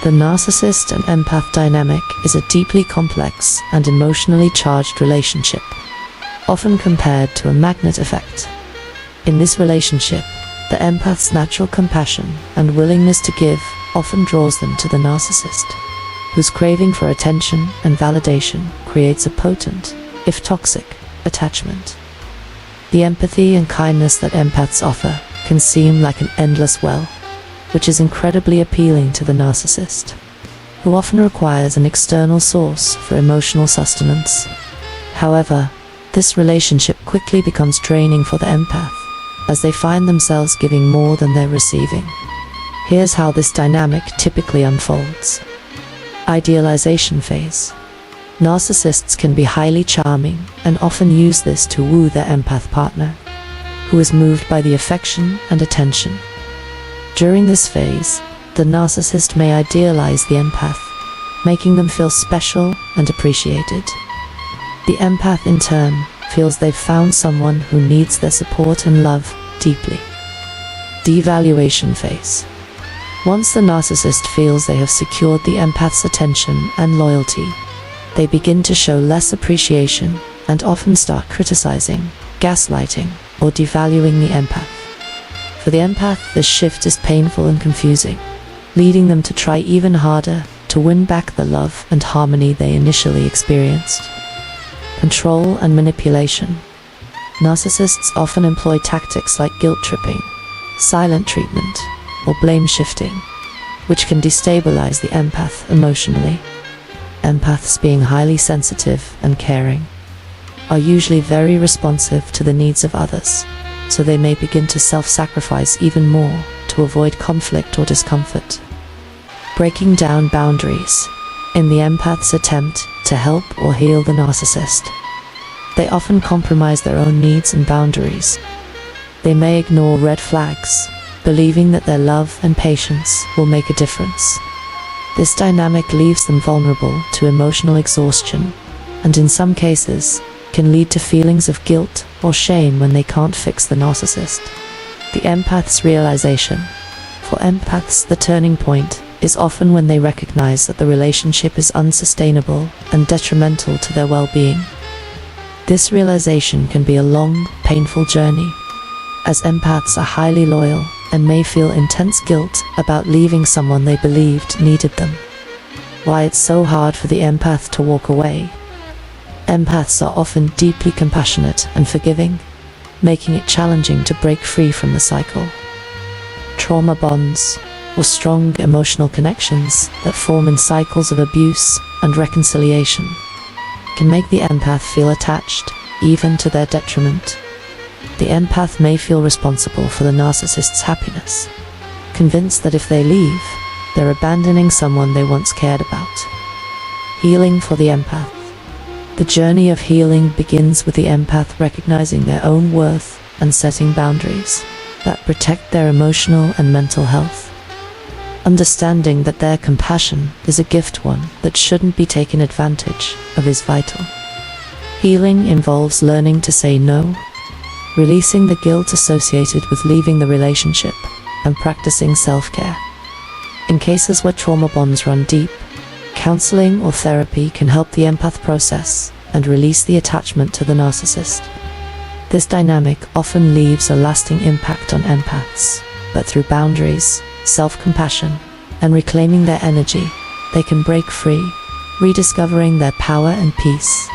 The narcissist and empath dynamic is a deeply complex and emotionally charged relationship, often compared to a magnet effect. In this relationship, the empath's natural compassion and willingness to give often draws them to the narcissist, whose craving for attention and validation creates a potent, if toxic, attachment. The empathy and kindness that empaths offer can seem like an endless well, which is incredibly appealing to the narcissist, who often requires an external source for emotional sustenance. However, this relationship quickly becomes draining for the empath, as they find themselves giving more than they're receiving. Here's how this dynamic typically unfolds. Idealization phase. Narcissists can be highly charming and often use this to woo their empath partner, who is moved by the affection and attention. During this phase, the narcissist may idealize the empath, making them feel special and appreciated. The empath, in turn, feels they've found someone who needs their support and love deeply. Devaluation phase. Once the narcissist feels they have secured the empath's attention and loyalty, they begin to show less appreciation and often start criticizing, gaslighting, or devaluing the empath. For the empath, this shift is painful and confusing, leading them to try even harder to win back the love and harmony they initially experienced. Control and manipulation. Narcissists often employ tactics like guilt tripping, silent treatment, or blame shifting, which can destabilize the empath emotionally. Empaths, being highly sensitive and caring, are usually very responsive to the needs of others, so they may begin to self-sacrifice even more to avoid conflict or discomfort. Breaking down boundaries. In the empath's attempt to help or heal the narcissist, they often compromise their own needs and boundaries. They may ignore red flags, believing that their love and patience will make a difference. This dynamic leaves them vulnerable to emotional exhaustion, and in some cases, can lead to feelings of guilt or shame when they can't fix the narcissist. The empath's realization. For empaths, the turning point is often when they recognize that the relationship is unsustainable and detrimental to their well-being. This realization can be a long, painful journey, as empaths are highly loyal and may feel intense guilt about leaving someone they believed needed them. Why it's so hard for the empath to walk away. Empaths are often deeply compassionate and forgiving, making it challenging to break free from the cycle. Trauma bonds, or strong emotional connections that form in cycles of abuse and reconciliation, can make the empath feel attached, even to their detriment. The empath may feel responsible for the narcissist's happiness, convinced that if they leave, they're abandoning someone they once cared about. Healing for the empath. The journey of healing begins with the empath recognizing their own worth and setting boundaries that protect their emotional and mental health. Understanding that their compassion is a gift, one that shouldn't be taken advantage of, is vital. Healing involves learning to say no, releasing the guilt associated with leaving the relationship, and practicing self-care. In cases where trauma bonds run deep, counseling or therapy can help the empath process and release the attachment to the narcissist. This dynamic often leaves a lasting impact on empaths, but through boundaries, self-compassion, and reclaiming their energy, they can break free, rediscovering their power and peace.